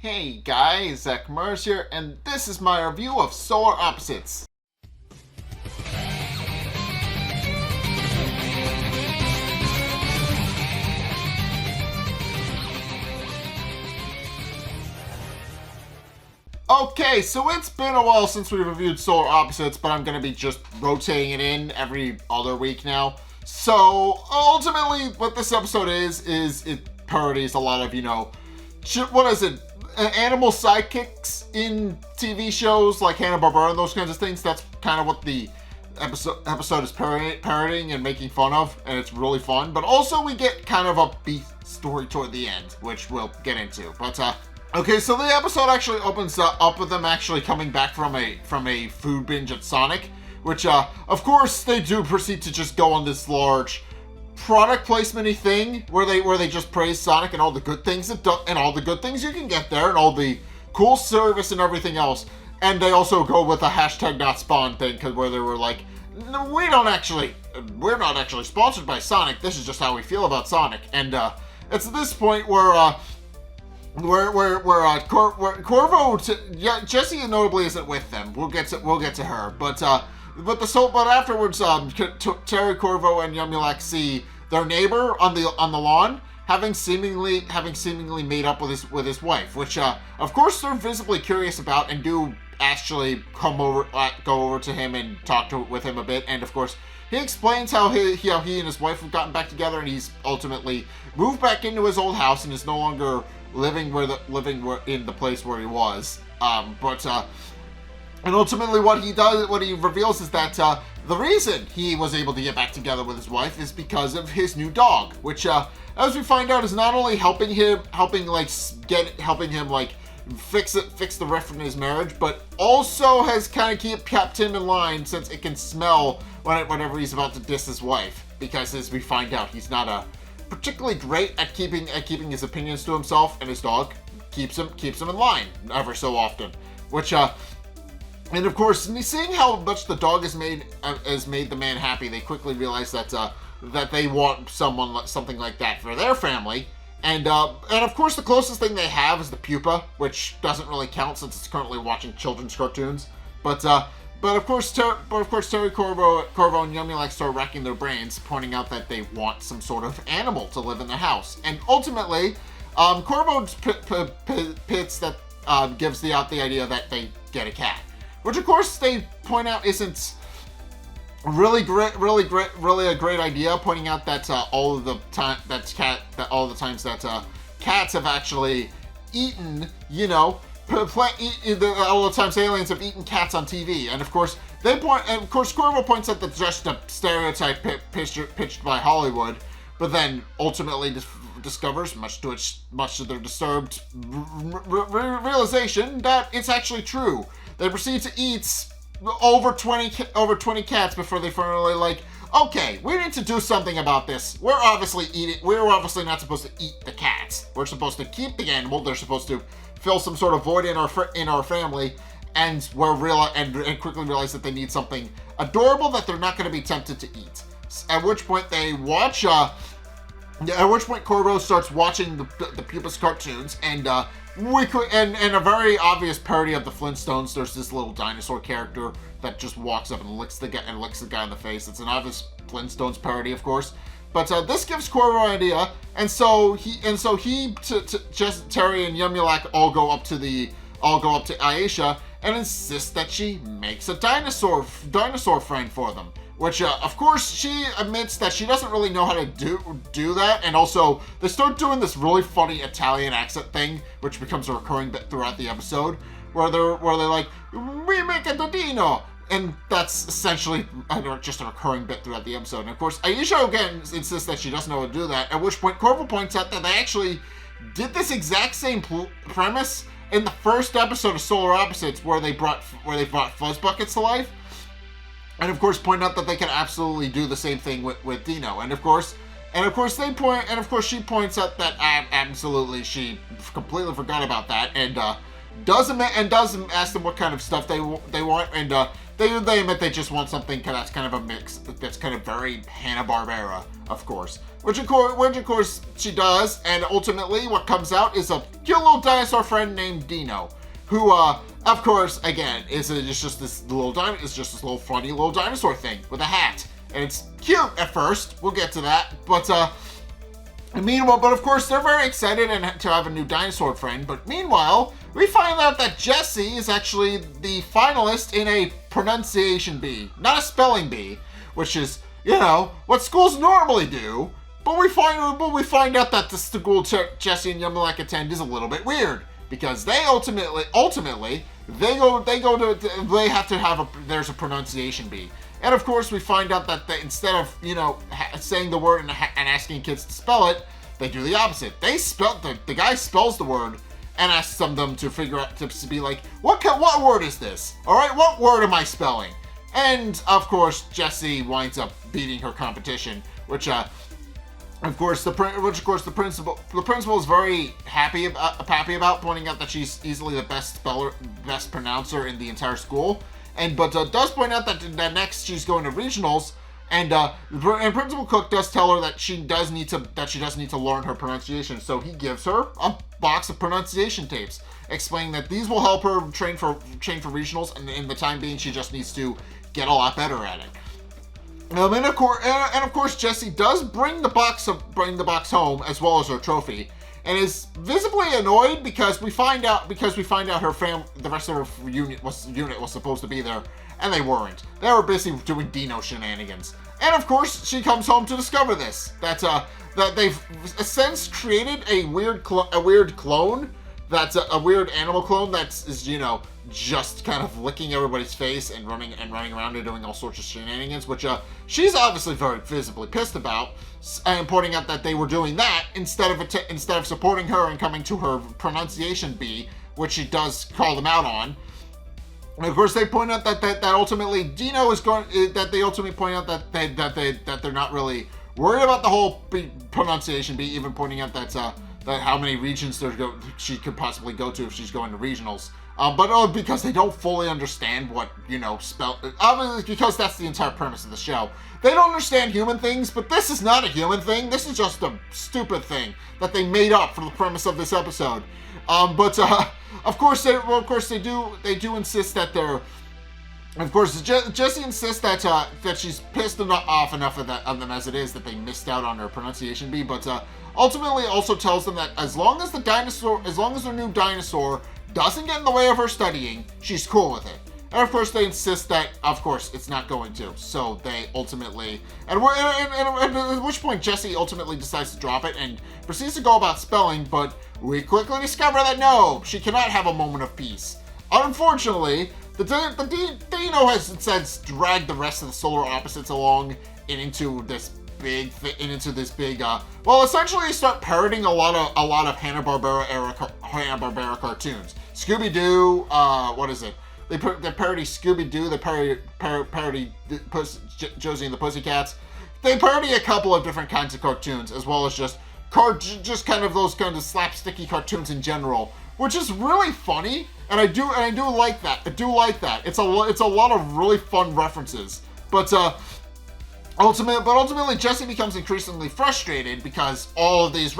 Hey guys, Zack here, and this is my review of Solar Opposites. Okay, so it's been a while since we reviewed Solar Opposites, but I'm going to be just rotating it in every other week now. So, ultimately, what this episode is it parodies a lot of, animal sidekicks in TV shows like Hanna-Barbera and those kinds of things. That's kind of what the episode is parodying and making fun of, and it's really fun. But also we get kind of a beef story toward the end, which we'll get into. But okay, so the episode actually opens up with them actually coming back from a food binge at Sonic, which of course they do proceed to just go on this large product placement-y thing where they just praise Sonic and all the good things and all the good things you can get there and all the cool service and everything else. And they also go with a hashtag not spawn thing, where they were like, no, we're not actually sponsored by Sonic. This is just how we feel about Sonic. And it's at this point where Corvo, Jessie notably isn't with them. We'll get to her, but afterwards, Terry, Corvo, and Yumulak see their neighbor on the lawn having seemingly made up with his wife, which of course they're visibly curious about and do actually go over to him and talk with him a bit. And of course he explains how he and his wife have gotten back together, and he's ultimately moved back into his old house and is no longer living in the place where he was. And ultimately what he reveals is that the reason he was able to get back together with his wife is because of his new dog, which as we find out is not only helping him fix the rift in his marriage, but also has kind of kept him in line, since it can smell whenever he's about to diss his wife, because as we find out, he's not particularly great at keeping his opinions to himself, and his dog keeps him in line ever so often, which and of course, seeing how much the dog has made the man happy, they quickly realize that they want something like that for their family. And of course, the closest thing they have is the pupa, which doesn't really count since it's currently watching children's cartoons. But of course, Terry, Corvo, and Yumulak start racking their brains, pointing out that they want some sort of animal to live in the house. And ultimately, Corvo pits that gives the idea that they get a cat, which of course they point out isn't really a great idea, pointing out that all the times that cats have actually eaten, all the times aliens have eaten cats on TV. And of course Corvo points out that's just a stereotype pitched by Hollywood, but then ultimately discovers, much to their disturbed realization, that it's actually true. They proceed to eat over 20 cats before they finally okay, we need to do something about this. We're obviously not supposed to eat the cats. We're supposed to keep the animal. They're supposed to fill some sort of void in our family, and quickly realize that they need something adorable that they're not going to be tempted to eat. At which point Corvo starts watching the Pupa's cartoons, and and a very obvious parody of the Flintstones. There's this little dinosaur character that just walks up and licks the guy in the face. It's an obvious Flintstones parody, of course. But this gives Corvo an idea, and so Terry and Yumulak all go up to Aisha and insist that she makes a dinosaur friend for them. Which, of course, she admits that she doesn't really know how to do that, and also they start doing this really funny Italian accent thing, which becomes a recurring bit throughout the episode, where they're like, we make a dino, and that's essentially just a recurring bit throughout the episode. And of course, Aisha again insists that she doesn't know how to do that, at which point Corvo points out that they actually did this exact same premise in the first episode of Solar Opposites, where they brought fuzz buckets to life. And of course, point out that they can absolutely do the same thing with Dino. And of course, she points out that absolutely she completely forgot about that. And does ask them what kind of stuff they want, and they admit they just want something that's kind of a mix, that's kind of very Hanna-Barbera, of course. Which of course she does, and ultimately what comes out is a cute little dinosaur friend named Dino, who of course again is just this little funny little dinosaur thing with a hat, and it's cute at first. We'll get to that, but of course they're very excited to have a new dinosaur friend. But meanwhile, we find out that Jessie is actually the finalist in a pronunciation bee, not a spelling bee, which is, what schools normally do. But we find out that the school Jessie and Yumilek attend is a little bit weird, because they ultimately they have to have there's a pronunciation bee. And of course we find out that instead of saying the word and asking kids to spell it, they do the opposite. They the guy spells the word and asks them to figure out, to be like, what word is this? All right, what word am I spelling? And of course Jessie winds up beating her competition, which of course the principal is very happy about, pointing out that she's easily the best pronouncer in the entire school, but does point out that next she's going to regionals, and Principal Cook does tell her that she does need to learn her pronunciation. So he gives her a box of pronunciation tapes, explaining that these will help her train for regionals, and in the time being she just needs to get a lot better at it. And of course, Jessie does bring the box home as well as her trophy, and is visibly annoyed because we find out the rest of her unit was supposed to be there, and they weren't. They were busy doing Dino shenanigans. And of course, she comes home to discover that they've since created a weird clone. That's a weird animal clone that's just kind of licking everybody's face and running around and doing all sorts of shenanigans, which she's obviously very visibly pissed about, and pointing out that they were doing that instead of supporting her and coming to her pronunciation bee, which she does call them out on. And of course, they point out that ultimately Dino is going. That they ultimately point out that they're not really worried about the whole pronunciation bee, even pointing out that how many regions she could possibly go to if she's going to regionals. But because they don't fully understand what, spell... Obviously, because that's the entire premise of the show. They don't understand human things, but this is not a human thing. This is just a stupid thing that they made up for the premise of this episode. Of course they do insist that they're... Of course, Jessie insists that she's pissed off enough of them as it is that they missed out on her pronunciation bee, but ultimately also tells them that as long as their new dinosaur doesn't get in the way of her studying, she's cool with it. And of course, they insist that, of course, it's not going to. So they ultimately, and at which point Jessie ultimately decides to drop it and proceeds to go about spelling. But we quickly discover that no, she cannot have a moment of peace. Unfortunately, the Dino has since dragged the rest of the solar opposites along into this big, essentially start parroting a lot of Hanna-Barbera cartoons. Scooby-Doo, what is it? They parody Scooby-Doo, they parody Josie and the Pussycats. They parody a couple of different kinds of cartoons, as well as just kind of those kind of slapsticky cartoons in general, which is really funny, and I do like that. It's a lot of really fun references, but ultimately Jessie becomes increasingly frustrated because all of these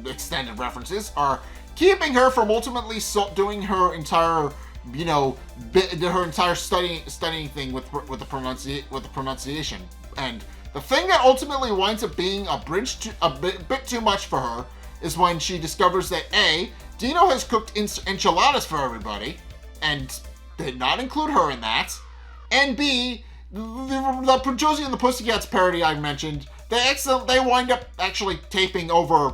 extended references are keeping her from ultimately doing her entire studying thing with the pronunciation. And the thing that ultimately winds up being a bit too much for her is when she discovers that A, Dino has cooked enchiladas for everybody and did not include her in that, and B, the Josie and the Pussycats parody I mentioned, they wind up actually taping over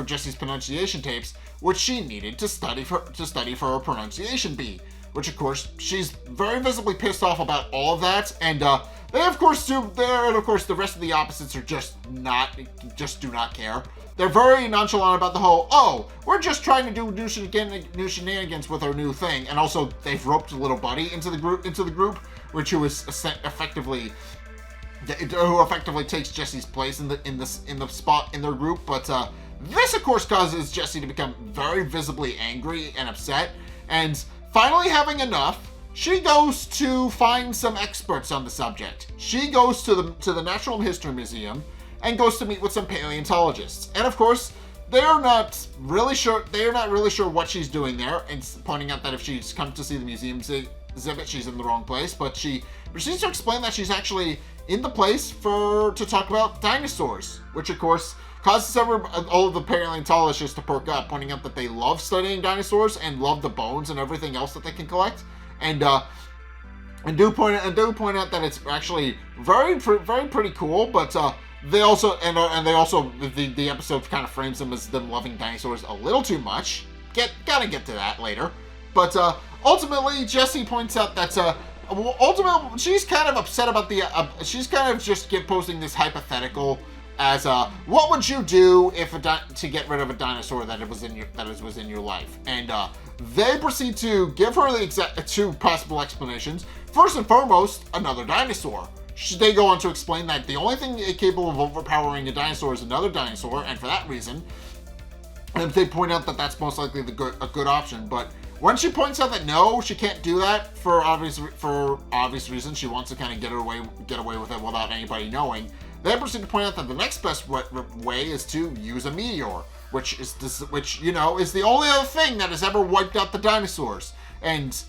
Jessie's pronunciation tapes, which she needed to study for her pronunciation bee. Which of course she's very visibly pissed off about all of that, and they of course do. And of course the rest of the opposites are just do not care. They're very nonchalant about the whole, oh, we're just trying to do new shenanigans with our new thing, and also they've roped a little buddy into the group, who effectively takes Jessie's place in the spot in their group, but This, of course, causes Jessie to become very visibly angry and upset, and finally having enough, she goes to find some experts on the subject. She goes to the Natural History Museum and goes to meet with some paleontologists. And of course, they're not really sure what she's doing there, and pointing out that if she's come to see the museum exhibit, she's in the wrong place. But she proceeds to explain that she's actually in the place to talk about dinosaurs, which of course causes all of the paleontologists to perk up, pointing out that they love studying dinosaurs and love the bones and everything else that they can collect, and do point out that it's actually very pretty cool. But they also the episode kind of frames them as them loving dinosaurs a little too much. Gotta get to that later. But ultimately, Jessie points out that ultimately she's kind of upset about she's kind of just posing this hypothetical as what would you do if to get rid of a dinosaur that was in your life, and they proceed to give her the two possible explanations. First and foremost, another dinosaur. They go on to explain that the only thing capable of overpowering a dinosaur is another dinosaur, and for that reason, and they point out that that's most likely a good option. But when she points out that no, she can't do that for obvious reasons, she wants to kind of get away with it without anybody knowing. They proceed to point out that the next best way is to use a meteor, which is the only other thing that has ever wiped out the dinosaurs. And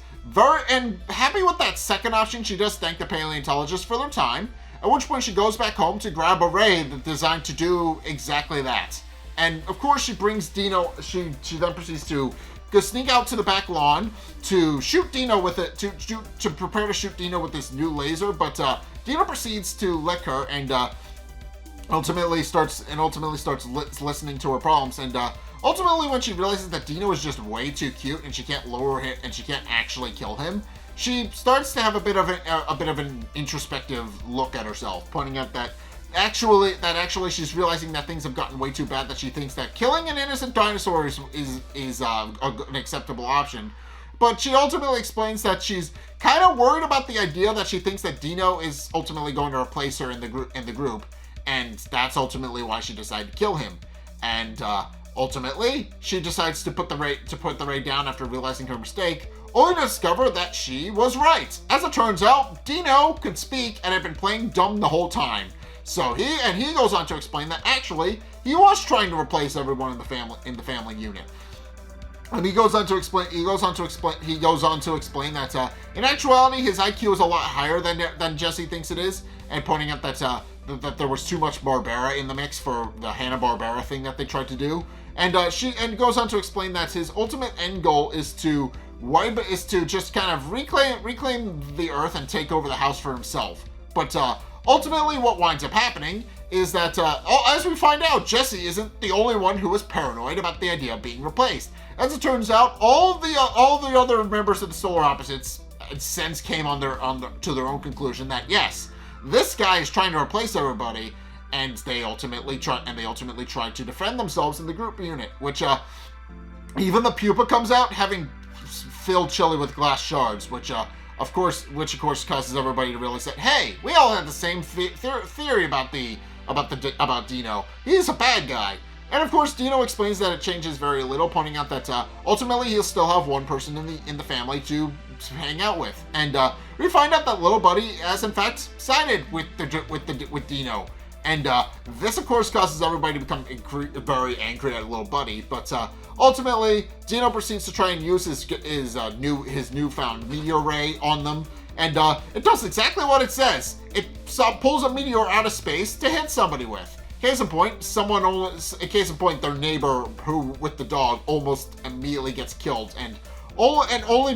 happy with that second option, she does thank the paleontologists for their time, at which point she goes back home to grab a ray that's designed to do exactly that. And of course she brings Dino, she then proceeds to go sneak out to the back lawn to shoot Dino with it, to prepare to shoot Dino with this new laser, but Dino proceeds to lick her and ultimately starts listening to her problems, and ultimately when she realizes that Dino is just way too cute and she can't lower him and she can't actually kill him, she starts to have a bit of an introspective look at herself, pointing out that actually she's realizing that things have gotten way too bad, that she thinks that killing an innocent dinosaur is an acceptable option. But she ultimately explains that she's kind of worried about the idea that she thinks that Dino is ultimately going to replace her in the group, and that's ultimately why she decided to kill him. And ultimately, she decides to put the ray down after realizing her mistake, only to discover that she was right. As it turns out, Dino could speak and had been playing dumb the whole time. So he goes on to explain that actually he was trying to replace everyone in the family unit. And he goes on to explain that in actuality his IQ is a lot higher than Jessie thinks it is, and pointing out that there was too much Barbera in the mix for the Hanna-Barbera thing that they tried to do. And she goes on to explain that his ultimate end goal is to just kind of reclaim the Earth and take over the house for himself. But ultimately, what winds up happening is that, as we find out, Jessie isn't the only one who is paranoid about the idea of being replaced. As it turns out, all the other members of the Solar Opposites since came to their own conclusion that yes, this guy is trying to replace everybody, and they ultimately tried to defend themselves in the group unit, which even the pupa comes out having filled Chili with glass shards, which of course causes everybody to realize that hey, we all had the same theory about Dino. He's a bad guy. And of course, Dino explains that it changes very little, pointing out that ultimately he'll still have one person in the family to hang out with. And we find out that little buddy has in fact sided with Dino. And this of course causes everybody to become very angry at little buddy. But ultimately, Dino proceeds to try and use his newfound meteor ray on them. And it does exactly what it says. It pulls a meteor out of space to hit somebody with. Case in point, their neighbor who with the dog almost immediately gets killed, and it only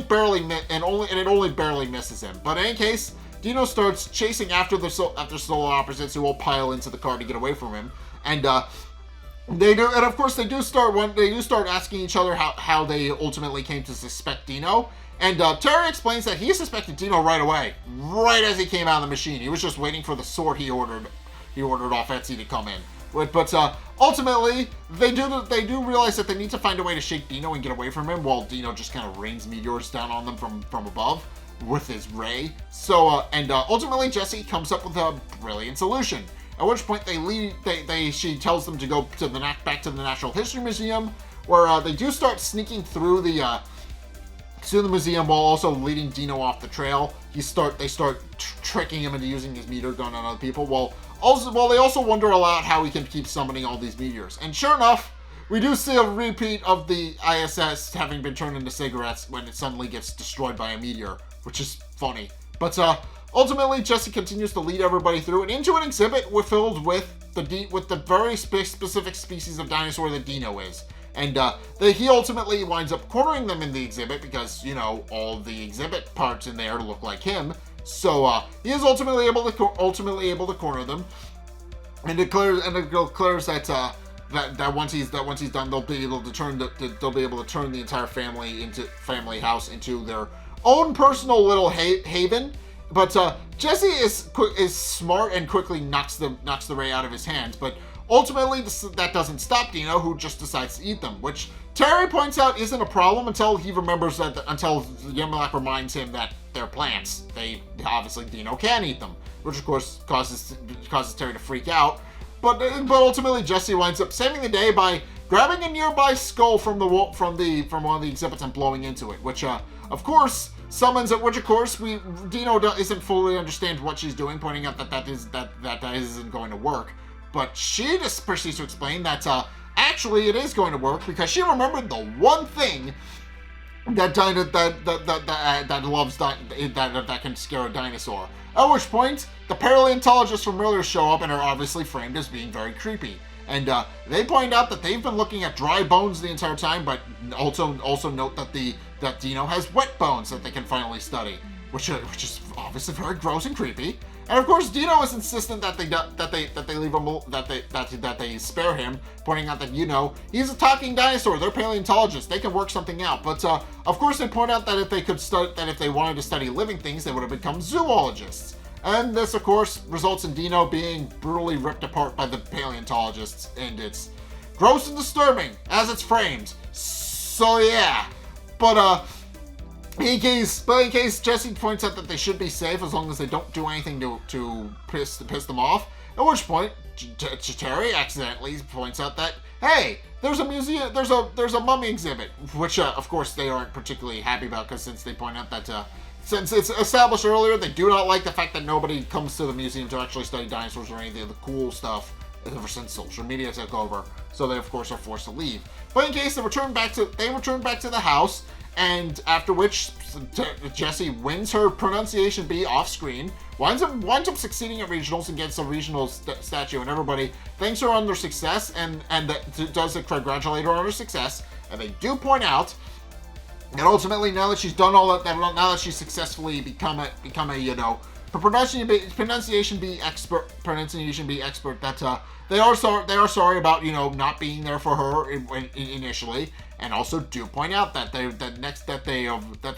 barely misses him. But in any case, Dino starts chasing after Solar Opposites, who will pile into the car to get away from him, and they do start asking each other how they ultimately came to suspect Dino. And Terry explains that he suspected Dino right away, right as he came out of the machine. He was just waiting for the sword he ordered off Etsy to come in. But ultimately, they do realize that they need to find a way to shake Dino and get away from him, while Dino just kind of rains meteors down on them from above with his ray. So, ultimately, Jessie comes up with a brilliant solution. At which point she tells them to go to back to the Natural History Museum, where they do start sneaking through the museum while also leading Dino off the trail. They start tricking him into using his meteor gun on other people, while they also wonder aloud how he can keep summoning all these meteors. And sure enough, we do see a repeat of the ISS having been turned into cigarettes when it suddenly gets destroyed by a meteor, which is funny. But ultimately, Jesse continues to lead everybody through and into an exhibit filled with the very specific species of dinosaur that Dino is. And he ultimately winds up cornering them in the exhibit because, all the exhibit parts in there look like him. So he is ultimately able to corner them, and declares that once he's done, they'll be able to turn the entire family house into their own personal little haven. But Jesse is smart and quickly knocks the ray out of his hands. But ultimately, that doesn't stop Dino, who just decides to eat them, which Terry points out isn't a problem until he remembers until Yamilak reminds him that they're plants. Obviously Dino can eat them, which of course causes Terry to freak out. But ultimately, Jesse winds up saving the day by grabbing a nearby skull from one of the exhibits and blowing into it, which of course summons it. Which of course Dino isn't fully understand what she's doing, pointing out that isn't going to work. But she just proceeds to explain that actually it is going to work because she remembered the one thing that can scare a dinosaur. At which point, the paleontologists from earlier show up and are obviously framed as being very creepy. And they point out that they've been looking at dry bones the entire time, but also note that Dino has wet bones that they can finally study, which is obviously very gross and creepy. And of course, Dino is insistent that they spare him, pointing out that he's a talking dinosaur. They're paleontologists. They can work something out. But of course, they point out that if they wanted to study living things, they would have become zoologists. And this, of course, results in Dino being brutally ripped apart by the paleontologists, and it's gross and disturbing as it's framed. So yeah, but in case Jesse points out that they should be safe as long as they don't do anything to piss them off. At which point, Terry accidentally points out that, hey, there's a museum, there's a mummy exhibit, which of course they aren't particularly happy about, because since they point out that since it's established earlier, they do not like the fact that nobody comes to the museum to actually study dinosaurs or any of the cool stuff ever since social media took over. So they of course are forced to leave. But in case they return back to the house. And after which, Jessie wins her pronunciation bee off screen, winds up succeeding at regionals and gets a regional statue, and everybody thanks her on their success and does congratulate her on her success. And they do point out that ultimately, now that she's done all that, now that she's successfully become a pronunciation bee expert, that they are sorry about not being there for her initially, and also do point out that they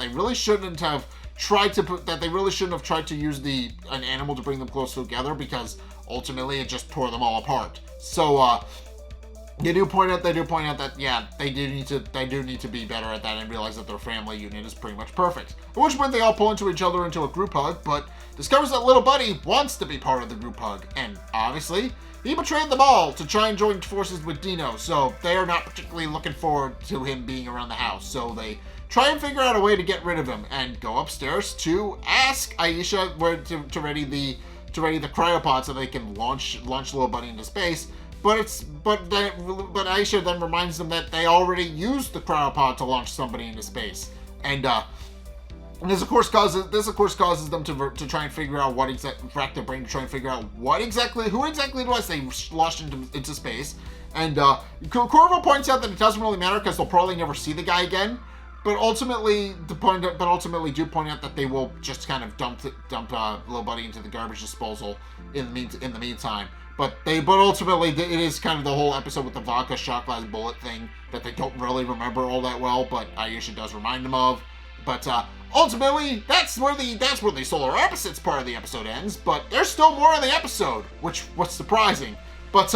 really shouldn't have tried to use an animal to bring them closer together, because ultimately it just tore them all apart. So they do point out that they do need to be better at that and realize that their family unit is pretty much perfect. At which point they all pull each other into a group hug, but discovers that little buddy wants to be part of the group hug, and obviously he betrayed them all to try and join forces with Dino, so they are not particularly looking forward to him being around the house. So they try and figure out a way to get rid of him and go upstairs to ask Aisha where to ready the cryopod so they can launch little buddy into space. But Aisha then reminds them that they already used the cryopod to launch somebody into space, and this of course causes them to try and figure out rack their brain to try and figure out who exactly it was they launched into space. And Corvo points out that it doesn't really matter because they'll probably never see the guy again. But ultimately do point out that they will just kind of dump little buddy into the garbage disposal in the meantime. But ultimately it is kind of the whole episode with the vodka shot glass bullet thing that they don't really remember all that well, but Aisha does remind them of. But ultimately, that's where the solar opposites part of the episode ends. But there's still more in the episode, which was surprising. But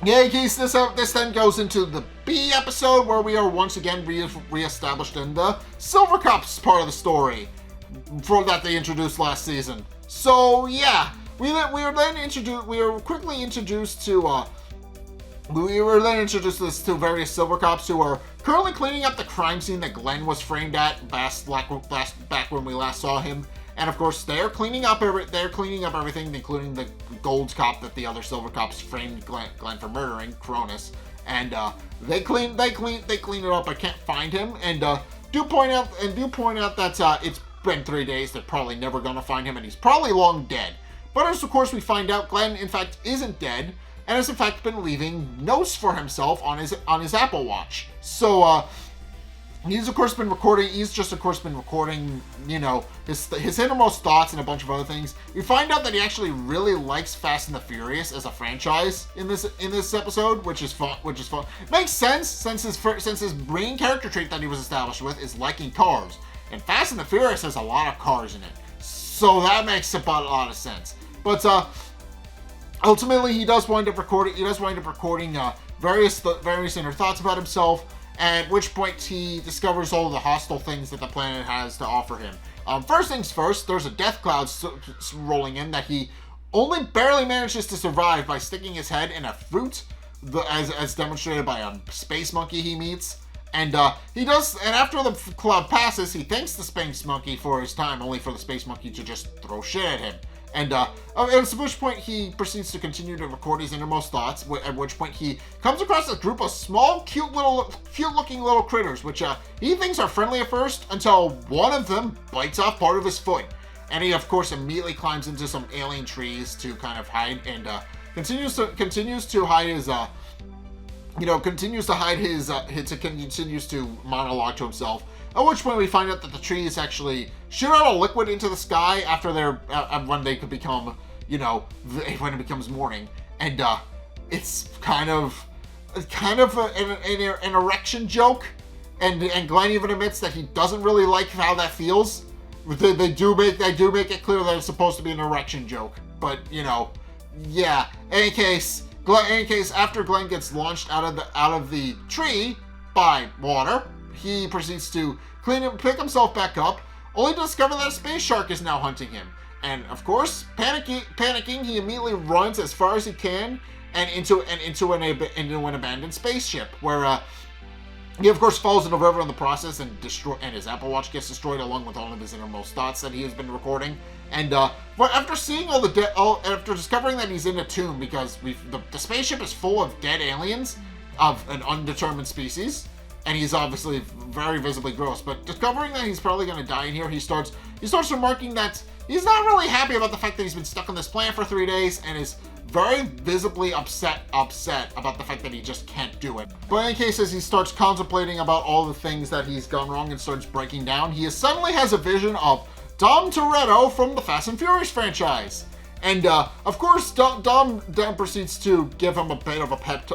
yeah, in case this then goes into the B episode, where we are once again reestablished in the Silver Cups part of the story that they introduced last season. So yeah, we were quickly introduced to we were then introduced to various silver cops who are currently cleaning up the crime scene that Glenn was framed at back when we last saw him. And of course, they're cleaning up everything, including the gold cop that the other silver cops framed Glenn for murdering, Cronus. And they clean it up. I can't find him, and do point out that it's been 3 days. They're probably never gonna find him, and he's probably long dead. But as of course we find out, Glenn in fact isn't dead, and has in fact been leaving notes for himself on his Apple Watch. So he's of course been recording, you know, his innermost thoughts and a bunch of other things. We find out that he actually really likes Fast and the Furious as a franchise in this episode, which is fun. Makes sense since his main character trait that he was established with is liking cars. And Fast and the Furious has a lot of cars in it. So that makes about a lot of sense. But ultimately, he does wind up recording various inner thoughts about himself, at which point he discovers all of the hostile things that the planet has to offer him. First things first, there's a death cloud rolling in that he only barely manages to survive by sticking his head in a fruit, as demonstrated by a space monkey he meets. And after the cloud passes, he thanks the space monkey for his time, only for the space monkey to just throw shit at him. And at which point he proceeds to continue to record his innermost thoughts, at which point he comes across a group of small, cute-looking little critters, which he thinks are friendly at first, until one of them bites off part of his foot. And he, of course, immediately climbs into some alien trees to kind of hide, and continues to monologue to himself. At which point we find out that the trees actually shoot out a liquid into the sky after when they could become, you know, when it becomes morning. And it's kind of an erection joke. And Glenn even admits that he doesn't really like how that feels. They do make it clear that it's supposed to be an erection joke. But, you know, yeah. In any case, after Glenn gets launched out of the tree by water, he proceeds to pick himself back up, only to discover that a space shark is now hunting him. And of course, panicking, he immediately runs as far as he can and into an abandoned spaceship, where he of course falls in a river in the process and his Apple Watch gets destroyed, along with all of his innermost thoughts that he has been recording. And but after seeing after discovering that he's in a tomb, because the spaceship is full of dead aliens of an undetermined species, and he's obviously very visibly gross, but discovering that he's probably going to die in here, he starts remarking that he's not really happy about the fact that he's been stuck on this planet for 3 days, and is very visibly upset about the fact that he just can't do it. But in any case, as he starts contemplating about all the things that he's gone wrong and starts breaking down, he suddenly has a vision of Dom Toretto from the Fast and Furious franchise. And of course, Dom proceeds to give him a pep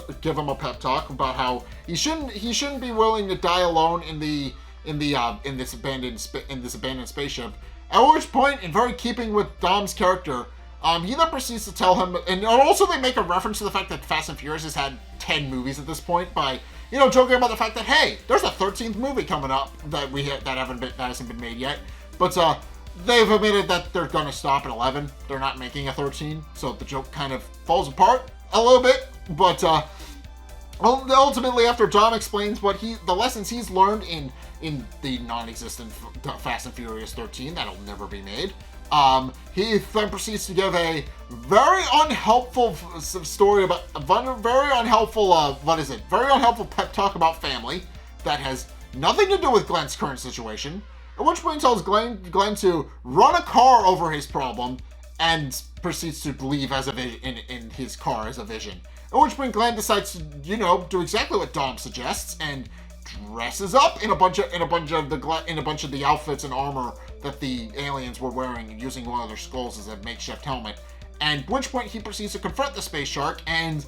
talk about how he shouldn't be willing to die alone in this abandoned spaceship. At which point, in very keeping with Dom's character, he then proceeds to tell him, and also they make a reference to the fact that Fast and Furious has had 10 movies at this point by, you know, joking about the fact that, hey, there's a 13th movie coming up that hasn't been made yet, but they've admitted that they're gonna stop at 11. They're not making a 13, so the joke kind of falls apart a little bit. But ultimately, after Dom explains the lessons he's learned in the non-existent Fast and Furious 13 that'll never be made, he then proceeds to give a very unhelpful story about very unhelpful pep talk about family that has nothing to do with Glenn's current situation. At which point he tells Glenn to run a car over his problem, and proceeds to leave as a vision in his car as a vision. At which point Glenn decides to, you know, do exactly what Dom suggests and dresses up in a bunch of the outfits and armor that the aliens were wearing, and using one of their skulls as a makeshift helmet. And at which point he proceeds to confront the space shark and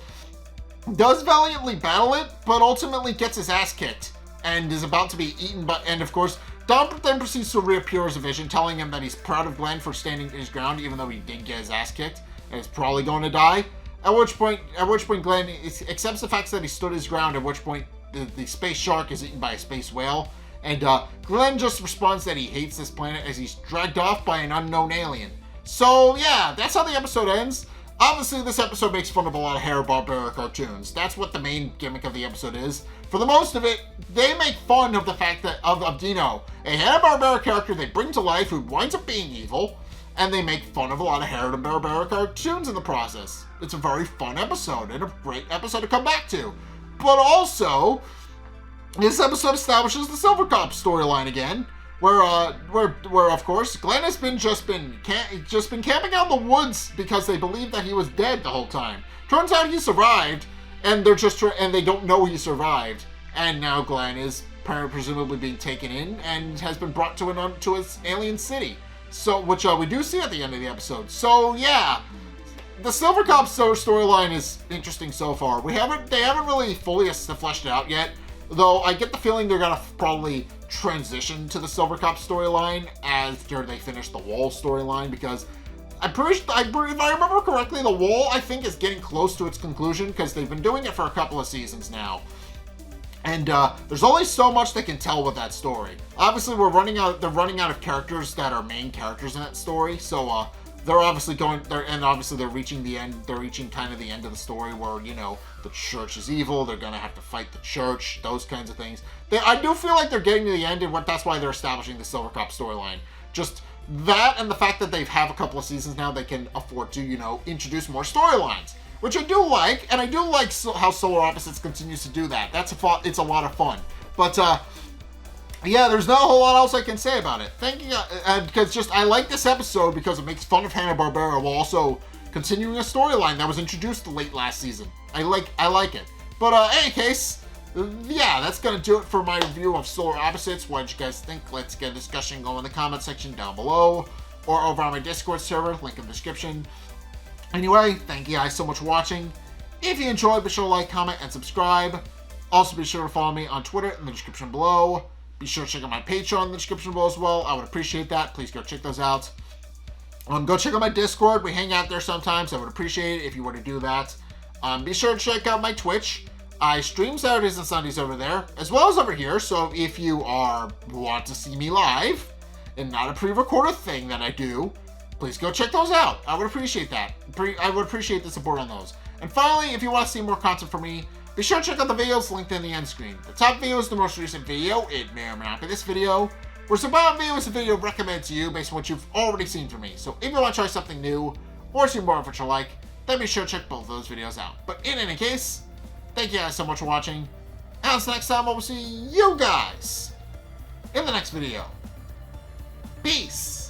does valiantly battle it, but ultimately gets his ass kicked and is about to be eaten by. And of course, Dom then proceeds to reappear as a vision, telling him that he's proud of Glenn for standing his ground, even though he did get his ass kicked and is probably going to die. At which point Glenn accepts the fact that he stood his ground. At which point the space shark is eaten by a space whale, and Glenn just responds that he hates this planet as he's dragged off by an unknown alien. So, yeah, that's how the episode ends. Obviously, this episode makes fun of a lot of Hanna-Barbera cartoons. That's what the main gimmick of the episode is. For the most of it, they make fun of the fact that of Dino, a Hanna-Barbera character they bring to life who winds up being evil, and they make fun of a lot of Hanna-Barbera cartoons in the process. It's a very fun episode, and a great episode to come back to. But also, this episode establishes the Silver Cop storyline again, where of course Glenn has just been camping out in the woods because they believe that he was dead the whole time. Turns out he survived, and they don't know he survived. And now Glenn is presumably being taken in and has been brought to his alien city. So, which we do see at the end of the episode. So yeah, the Silver Cop storyline is interesting so far. They haven't really fully fleshed it out yet. Though I get the feeling they're gonna probably transition to the Silver Cop storyline after they finish the Wall storyline, because if I remember correctly, the Wall, I think, is getting close to its conclusion because they've been doing it for a couple of seasons now. And there's only so much they can tell with that story. Obviously, they're running out of characters that are main characters in that story, so they're obviously they're reaching the end. They're reaching kind of the end of the story where, you know, the church is evil. They're gonna have to fight the church. Those kinds of things. I do feel like they're getting to the end, and that's why they're establishing the Silver Cop storyline. Just that, and the fact that they have a couple of seasons now, they can afford to, you know, introduce more storylines, which I do like, and I do like how Solar Opposites continues to do that. It's a lot of fun. But yeah, there's not a whole lot else I can say about it. Thank you, because I like this episode because it makes fun of Hanna-Barbera while also continuing a storyline that was introduced late last season. I like it. But in any case, yeah, that's gonna do it for my review of Solar Opposites. What did you guys think? Let's get a discussion going in the comment section down below, or over on my Discord server, link in the description. Anyway, thank you guys so much for watching. If you enjoyed, be sure to like, comment, and subscribe. Also, be sure to follow me on Twitter in the description below. Be sure to check out my Patreon in the description below as well. I would appreciate that. Please go check those out. Go check out my Discord. We hang out there sometimes. I would appreciate it if you were to do that. Be sure to check out my Twitch. I stream Saturdays and Sundays over there, as well as over here. So if you want to see me live, and not a pre-recorded thing that I do, please go check those out. I would appreciate that. I would appreciate the support on those. And finally, if you want to see more content from me, be sure to check out the videos linked in the end screen. The top video is the most recent video. It may or may not be this video. Whereas the bottom video is a video recommended to you based on what you've already seen from me. So if you want to try something new, or see more of what you like, then be sure to check both of those videos out. But in any case, thank you guys so much for watching. And until next time, I will see you guys in the next video. Peace!